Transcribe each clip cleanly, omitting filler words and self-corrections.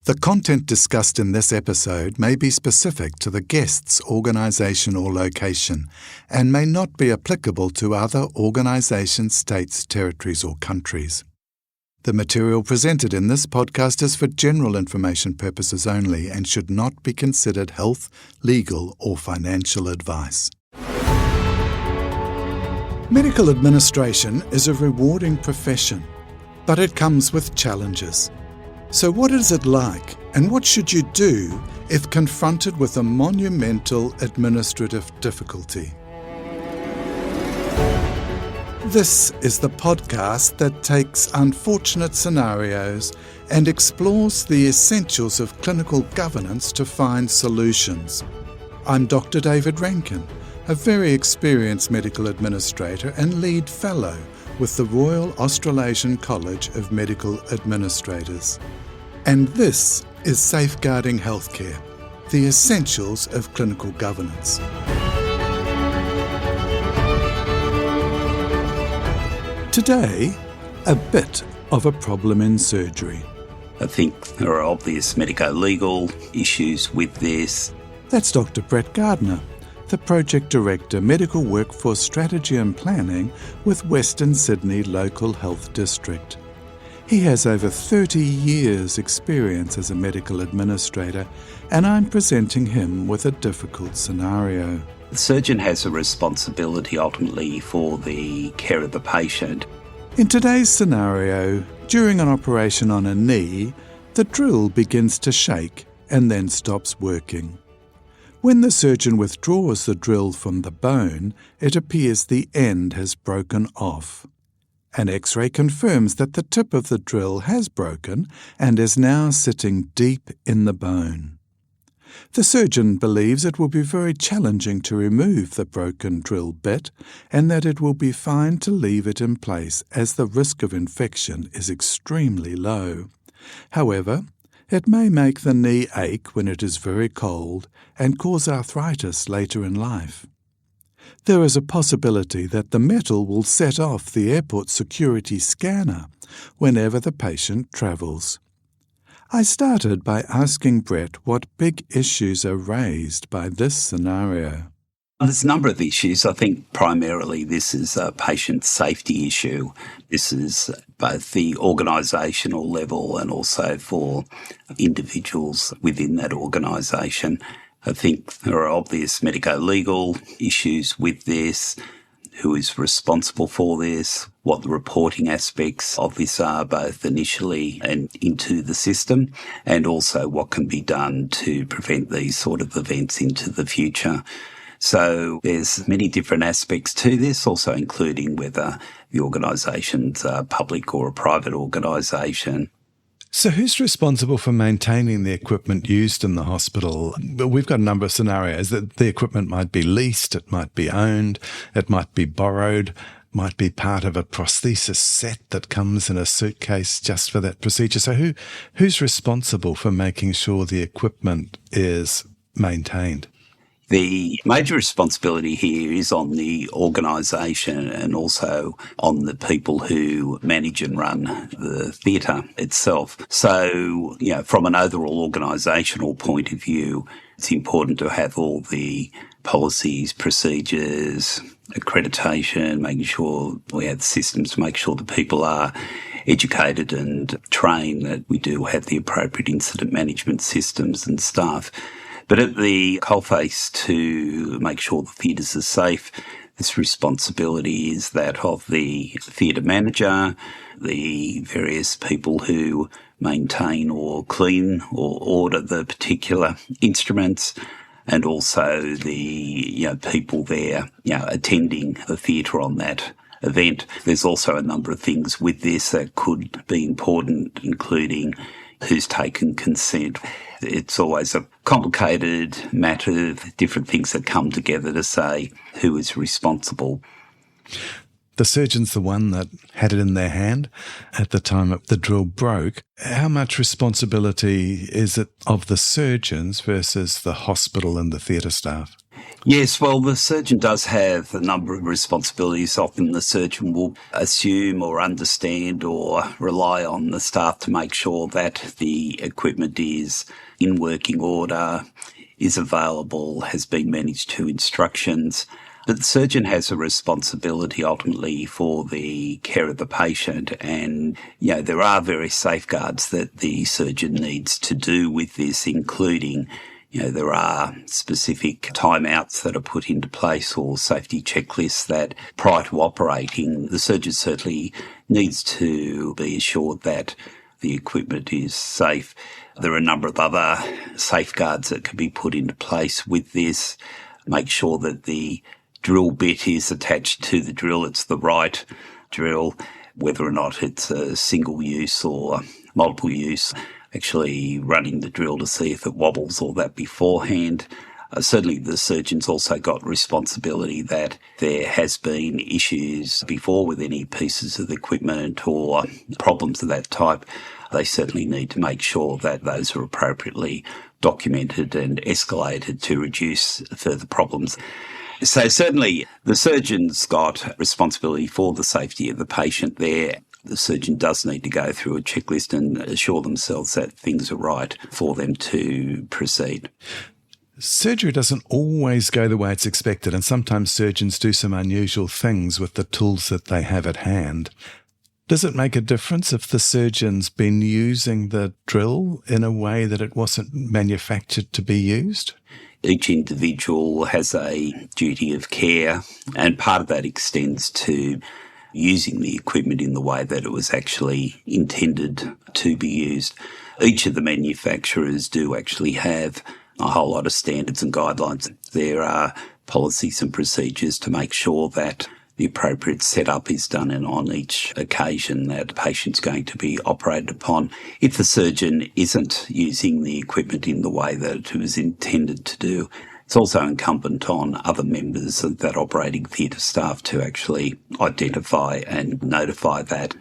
The content discussed in this episode may be specific to the guest's organisation or location and may not be applicable to other organisations, states, territories or countries. The material presented in this podcast is for general information purposes only and should not be considered health, legal or financial advice. Medical administration is a rewarding profession, but it comes with challenges. So what is it like, and what should you do if confronted with a monumental administrative difficulty? This is the podcast that takes unfortunate scenarios and explores the essentials of clinical governance to find solutions. I'm Dr David Rankin, a very experienced medical administrator and lead fellow with the Royal Australasian College of Medical Administrators. And this is Safeguarding Healthcare, the essentials of clinical governance. Today, a bit of a problem in surgery. I think there are obvious medico-legal issues with this. That's Dr Brett Gardiner, the Project Director, Medical Workforce Strategy and Planning with Western Sydney Local Health District. He has over 30 years' experience as a medical administrator, and I'm presenting him with a difficult scenario. The surgeon has a responsibility ultimately for the care of the patient. In today's scenario, during an operation on a knee, the drill begins to shake and then stops working. When the surgeon withdraws the drill from the bone, it appears the end has broken off. An X-ray confirms that the tip of the drill has broken and is now sitting deep in the bone. The surgeon believes it will be very challenging to remove the broken drill bit and that it will be fine to leave it in place as the risk of infection is extremely low. However, it may make the knee ache when it is very cold and cause arthritis later in life. There is a possibility that the metal will set off the airport security scanner whenever the patient travels. I started by asking Brett what big issues are raised by this scenario. There's a number of issues. I think primarily this is a patient safety issue. This is both the organisational level and also for individuals within that organisation. I think there are obvious medico-legal issues with this, who is responsible for this, what the reporting aspects of this are, both initially and into the system, and also what can be done to prevent these sort of events into the future. So there's many different aspects to this, also including whether the organisation's a public or a private organisation. So who's responsible for maintaining the equipment used in the hospital? We've got a number of scenarios that the equipment might be leased, it might be owned, it might be borrowed, might be part of a prosthesis set that comes in a suitcase just for that procedure. So who's responsible for making sure the equipment is maintained? The major responsibility here is on the organisation and also on the people who manage and run the theatre itself. So, from an overall organisational point of view, it's important to have all the policies, procedures, accreditation, making sure we have systems to make sure that people are educated and trained, that we do have the appropriate incident management systems and staff. But at the coalface to make sure the theatres are safe, this responsibility is that of the theatre manager, the various people who maintain or clean or order the particular instruments, and also the people there attending the theatre on that event. There's also a number of things with this that could be important, including who's taken consent. It's always a complicated matter of different things that come together to say who is responsible. The surgeon's the one that had it in their hand at the time the drill broke. How much responsibility is it of the surgeons versus the hospital and the theatre staff? Yes, well, the surgeon does have a number of responsibilities. Often the surgeon will assume or understand or rely on the staff to make sure that the equipment is in working order, is available, has been managed to instructions. But the surgeon has a responsibility ultimately for the care of the patient, and there are various safeguards that the surgeon needs to do with this, including there are specific timeouts that are put into place or safety checklists that prior to operating, the surgeon certainly needs to be assured that the equipment is safe. There are a number of other safeguards that can be put into place with this. Make sure that the drill bit is attached to the drill. It's the right drill, whether or not it's a single use or multiple use. Actually running the drill to see if it wobbles or that beforehand. Certainly the surgeon's also got responsibility that there has been issues before with any pieces of equipment or problems of that type. They certainly need to make sure that those are appropriately documented and escalated to reduce further problems. So certainly the surgeon's got responsibility for the safety of the patient there. The surgeon does need to go through a checklist and assure themselves that things are right for them to proceed. Surgery doesn't always go the way it's expected, and sometimes surgeons do some unusual things with the tools that they have at hand. Does it make a difference if the surgeon's been using the drill in a way that it wasn't manufactured to be used? Each individual has a duty of care, and part of that extends to using the equipment in the way that it was actually intended to be used. Each of the manufacturers do actually have a whole lot of standards and guidelines. There are policies and procedures to make sure that the appropriate setup is done and on each occasion that the patient's going to be operated upon. If the surgeon isn't using the equipment in the way that it was intended to do, it's also incumbent on other members of that operating theatre staff to actually identify and notify that.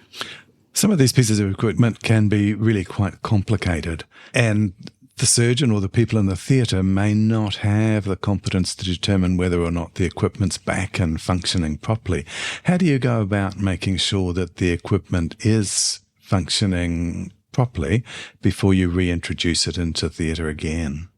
Some of these pieces of equipment can be really quite complicated, and the surgeon or the people in the theatre may not have the competence to determine whether or not the equipment's back and functioning properly. How do you go about making sure that the equipment is functioning properly before you reintroduce it into theatre again?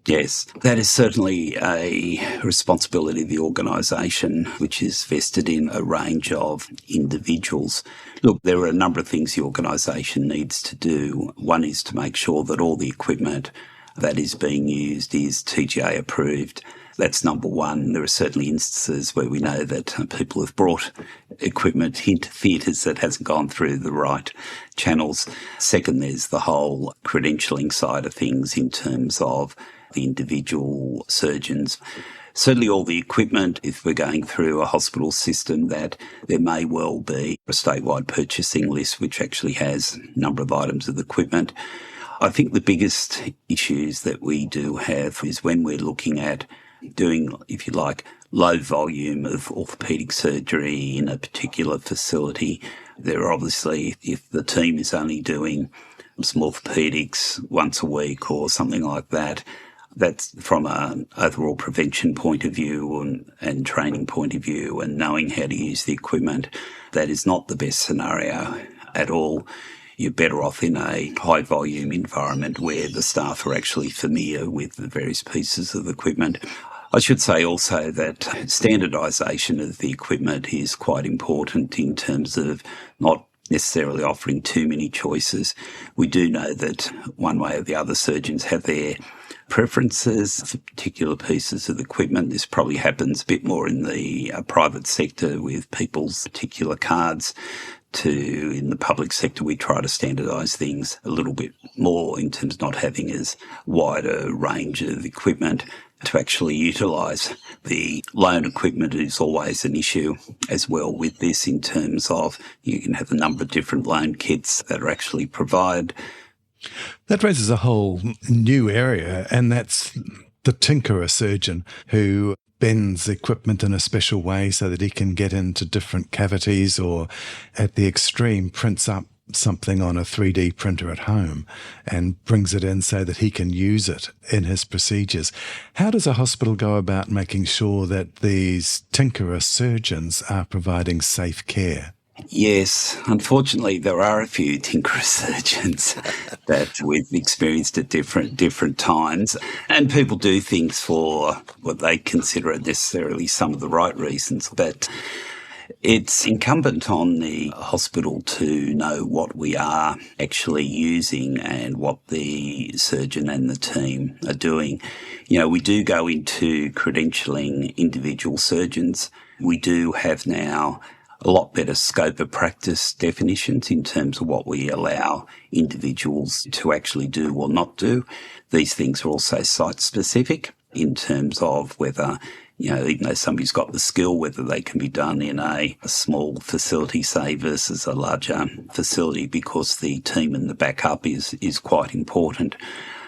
Yes, that is certainly a responsibility of the organisation, which is vested in a range of individuals. Look, there are a number of things the organisation needs to do. One is to make sure that all the equipment that is being used is TGA approved. That's number one. There are certainly instances where we know that people have brought equipment into theatres that hasn't gone through the right channels. Second, there's the whole credentialing side of things in terms of the individual surgeons. Certainly all the equipment, if we're going through a hospital system, that there may well be a statewide purchasing list which actually has a number of items of equipment. I think the biggest issues that we do have is when we're looking at doing, if you like, low volume of orthopaedic surgery in a particular facility. There are obviously, if the team is only doing some orthopaedics once a week or something like that, that's from an overall prevention point of view and training point of view and knowing how to use the equipment. That is not the best scenario at all. You're better off in a high volume environment where the staff are actually familiar with the various pieces of equipment. I should say also that standardisation of the equipment is quite important in terms of not necessarily offering too many choices. We do know that one way or the other surgeons have their preferences for particular pieces of equipment. This probably happens a bit more in the private sector with people's particular cards. In the public sector, we try to standardise things a little bit more in terms of not having as wide a range of equipment. To actually utilise the loan equipment is always an issue as well with this, in terms of you can have a number of different loan kits that are actually provided. That raises a whole new area, and that's the tinkerer surgeon who bends equipment in a special way so that he can get into different cavities, or at the extreme prints up something on a 3D printer at home and brings it in so that he can use it in his procedures. How does a hospital go about making sure that these tinkerer surgeons are providing safe care? Yes, unfortunately, there are a few tinkerer surgeons that we've experienced at different times, and people do things for what they consider necessarily some of the right reasons, but it's incumbent on the hospital to know what we are actually using and what the surgeon and the team are doing. We do go into credentialing individual surgeons. We do have now a lot better scope of practice definitions in terms of what we allow individuals to actually do or not do. These things are also site-specific in terms of whether, even though somebody's got the skill, whether they can be done in a small facility, say, versus a larger facility, because the team and the backup is quite important.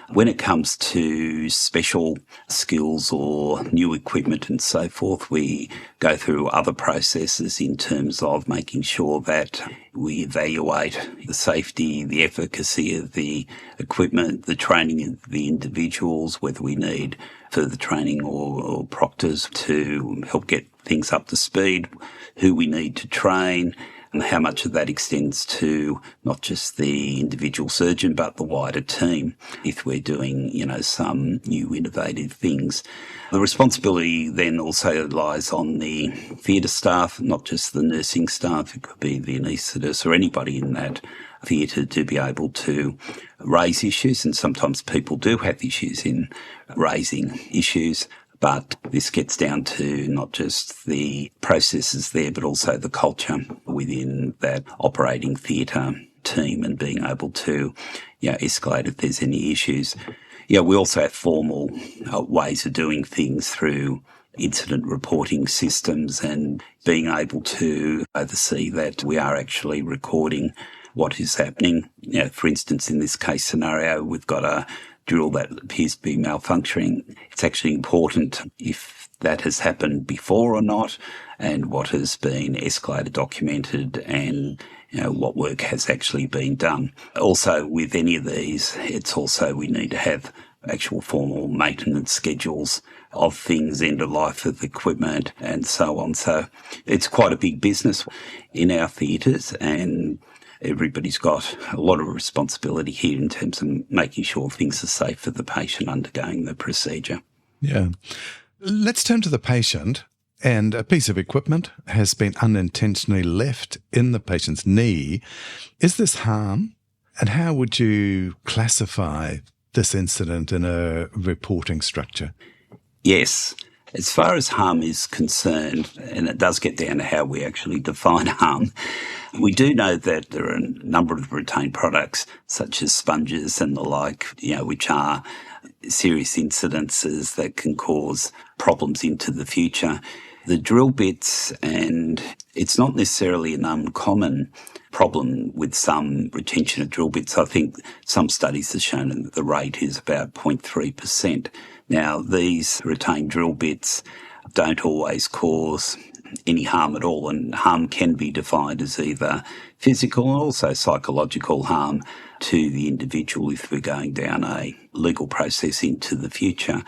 When it comes to special skills or new equipment and so forth, we go through other processes in terms of making sure that we evaluate the safety, the efficacy of the equipment, the training of the individuals, whether we need further training or proctors to help get things up to speed, who we need to train, and how much of that extends to not just the individual surgeon, but the wider team, if we're doing, some new innovative things. The responsibility then also lies on the theatre staff, not just the nursing staff. It could be the anaesthetist or anybody in that theatre to be able to raise issues, and sometimes people do have issues in raising issues. But this gets down to not just the processes there, but also the culture within that operating theatre team and being able to escalate if there's any issues. We also have formal ways of doing things through incident reporting systems and being able to oversee that we are actually recording what is happening. For instance, in this case scenario, we've got a drill that appears to be malfunctioning. It's actually important if that has happened before or not, and what has been escalated, documented, and what work has actually been done. Also, with any of these, it's also we need to have actual formal maintenance schedules of things, end of life of equipment, and so on. So it's quite a big business in our theatres, and everybody's got a lot of responsibility here in terms of making sure things are safe for the patient undergoing the procedure. Yeah. Let's turn to the patient. And a piece of equipment has been unintentionally left in the patient's knee. Is this harm? And how would you classify this incident in a reporting structure? Yes. As far as harm is concerned, and it does get down to how we actually define harm, we do know that there are a number of retained products, such as sponges and the like, which are serious incidences that can cause problems into the future. The drill bits, and it's not necessarily an uncommon problem with some retention of drill bits. I think some studies have shown that the rate is about 0.3%. Now, these retained drill bits don't always cause any harm at all, and harm can be defined as either physical and also psychological harm to the individual if we're going down a legal process into the future.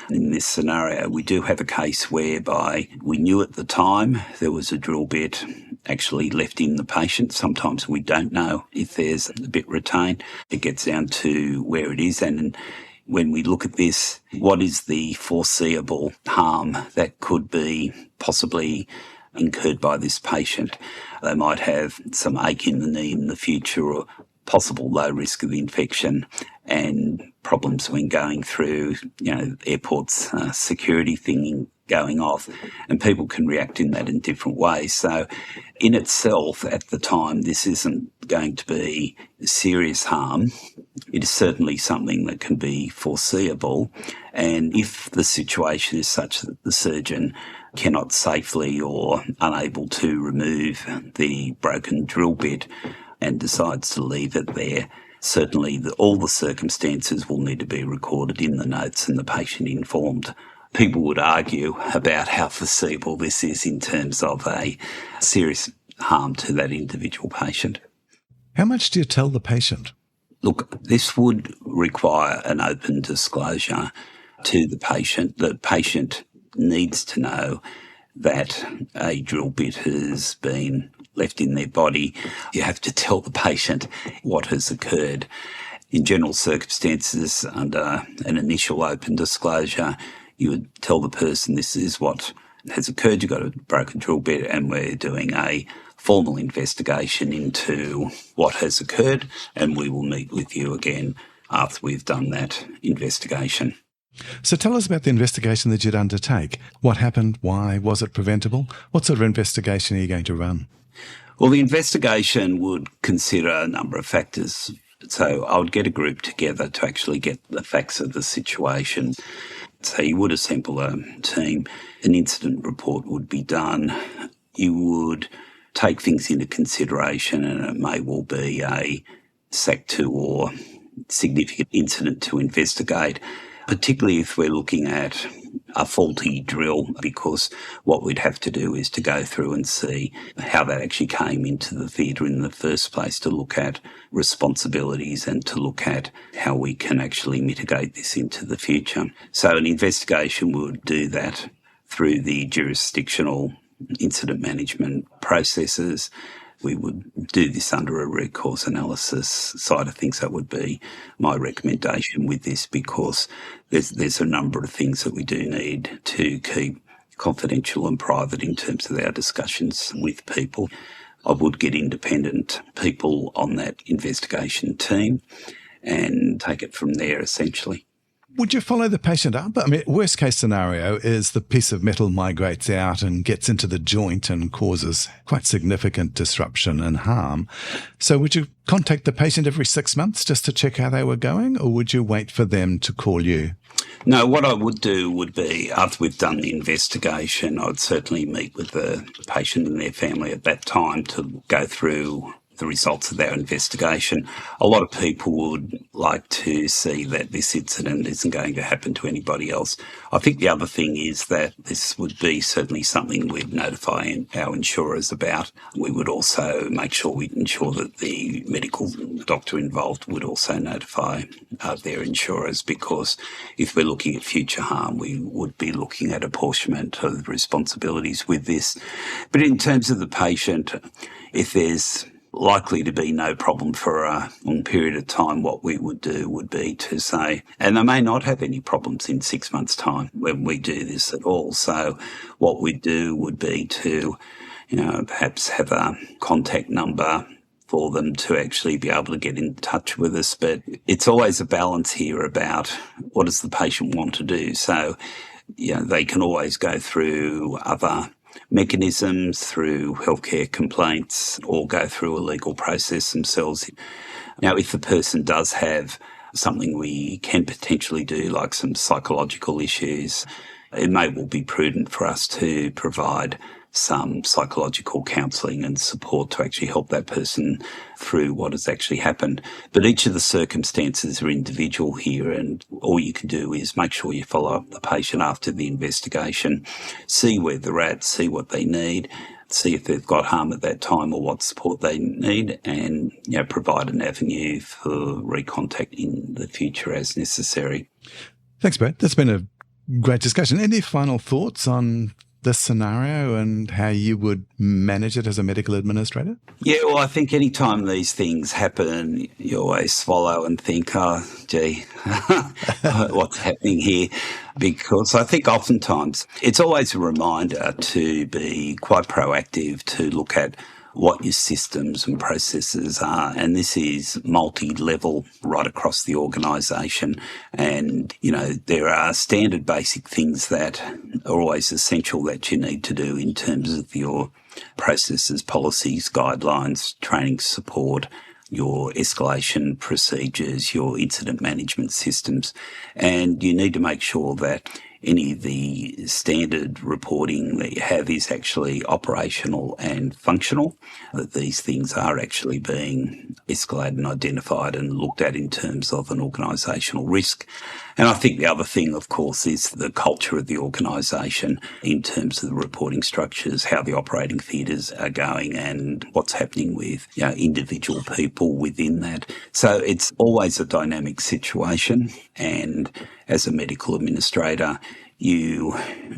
In this scenario, we do have a case whereby we knew at the time there was a drill bit actually left in the patient. Sometimes we don't know if there's a bit retained. It gets down to where it is, and when we look at this, what is the foreseeable harm that could be possibly incurred by this patient? They might have some ache in the knee in the future, or possible low risk of infection, and problems when going through, airports, security thing going off, and people can react in that in different ways. So in itself, at the time, this isn't going to be serious harm. It is certainly something that can be foreseeable. And if the situation is such that the surgeon cannot safely or unable to remove the broken drill bit and decides to leave it there, certainly all the circumstances will need to be recorded in the notes and the patient informed. People would argue about how foreseeable this is in terms of a serious harm to that individual patient. How much do you tell the patient? Look, this would require an open disclosure to the patient. The patient needs to know that a drill bit has been left in their body. You have to tell the patient what has occurred. In general circumstances, under an initial open disclosure, you would tell the person this is what has occurred. You've got a broken drill bit and we're doing a formal investigation into what has occurred, and we will meet with you again after we've done that investigation. So tell us about the investigation that you'd undertake. What happened? Why? Was it preventable? What sort of investigation are you going to run? Well, the investigation would consider a number of factors. So I would get a group together to actually get the facts of the situation. So you would assemble a team. An incident report would be done. You would take things into consideration, and it may well be a SAC2 or significant incident to investigate, particularly if we're looking at a faulty drill, because what we'd have to do is to go through and see how that actually came into the theatre in the first place, to look at responsibilities and to look at how we can actually mitigate this into the future. So an investigation would do that through the jurisdictional incident management processes. We would do this under a root cause analysis side of things. That would be my recommendation with this, because there's a number of things that we do need to keep confidential and private in terms of our discussions with people. I would get independent people on that investigation team and take it from there, essentially. Would you follow the patient up? I mean, worst case scenario is the piece of metal migrates out and gets into the joint and causes quite significant disruption and harm. So would you contact the patient every 6 months just to check how they were going, or would you wait for them to call you? No, what I would do would be, after we've done the investigation, I'd certainly meet with the patient and their family at that time to go through the results of their investigation. A lot of people would like to see that this incident isn't going to happen to anybody else. I think the other thing is that this would be certainly something we'd notify our insurers about. We would also make sure we ensure that the medical doctor involved would also notify their insurers, because if we're looking at future harm, we would be looking at apportionment of responsibilities with this. But in terms of the patient, if there's likely to be no problem for a long period of time, what we would do would be to say, and they may not have any problems in 6 months' time when we do this at all. So what we do would be to, perhaps have a contact number for them to actually be able to get in touch with us. But it's always a balance here about what does the patient want to do. So, they can always go through other mechanisms, through healthcare complaints, or go through a legal process themselves. Now, if the person does have something we can potentially do, like some psychological issues, it may well be prudent for us to provide some psychological counselling and support to actually help that person through what has actually happened. But each of the circumstances are individual here, and all you can do is make sure you follow up the patient after the investigation, see where they're at, see what they need, see if they've got harm at that time or what support they need, and provide an avenue for recontact in the future as necessary. Thanks, Brett. That's been a great discussion. Any final thoughts on this scenario and how you would manage it as a medical administrator? Yeah, well, I think any time these things happen, you always swallow and think, oh, gee, what's happening here? Because I think oftentimes it's always a reminder to be quite proactive, to look at what your systems and processes are. And this is multi-level right across the organisation. And, there are standard basic things that are always essential that you need to do in terms of your processes, policies, guidelines, training support, your escalation procedures, your incident management systems. And you need to make sure that any of the standard reporting that you have is actually operational and functional, that these things are actually being escalated and identified and looked at in terms of an organisational risk. And I think the other thing, of course, is the culture of the organisation in terms of the reporting structures, how the operating theatres are going and what's happening with individual people within that. So it's always a dynamic situation, and as a medical administrator, you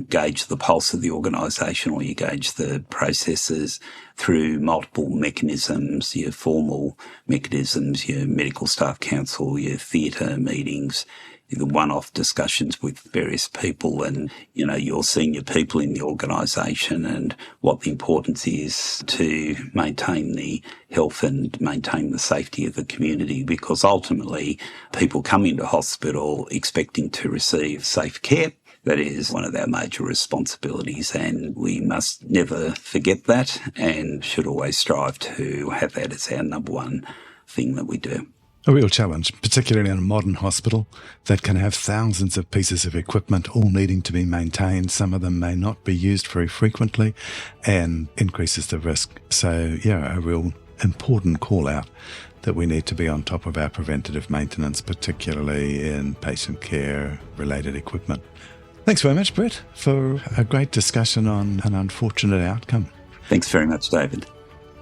gauge the pulse of the organisation, or you gauge the processes through multiple mechanisms, your formal mechanisms, your medical staff council, your theatre meetings, the one-off discussions with various people and, your senior people in the organisation, and what the importance is to maintain the health and maintain the safety of the community, because ultimately people come into hospital expecting to receive safe care. That is one of our major responsibilities, and we must never forget that and should always strive to have that as our number one thing that we do. A real challenge, particularly in a modern hospital that can have thousands of pieces of equipment all needing to be maintained. Some of them may not be used very frequently and increases the risk. So, a real important call out that we need to be on top of our preventative maintenance, particularly in patient care related equipment. Thanks very much, Brett, for a great discussion on an unfortunate outcome. Thanks very much, David.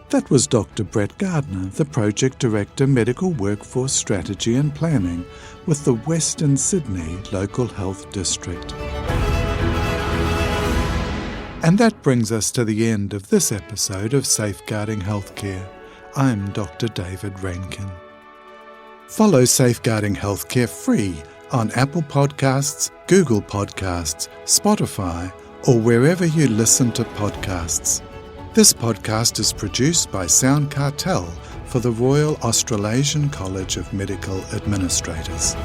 That was Dr Brett Gardiner, the Project Director, Medical Workforce Strategy and Planning with the Western Sydney Local Health District. And that brings us to the end of this episode of Safeguarding Healthcare. I'm Dr David Rankin. Follow Safeguarding Healthcare free on Apple Podcasts, Google Podcasts, Spotify, or wherever you listen to podcasts. This podcast is produced by Sound Cartel for the Royal Australasian College of Medical Administrators.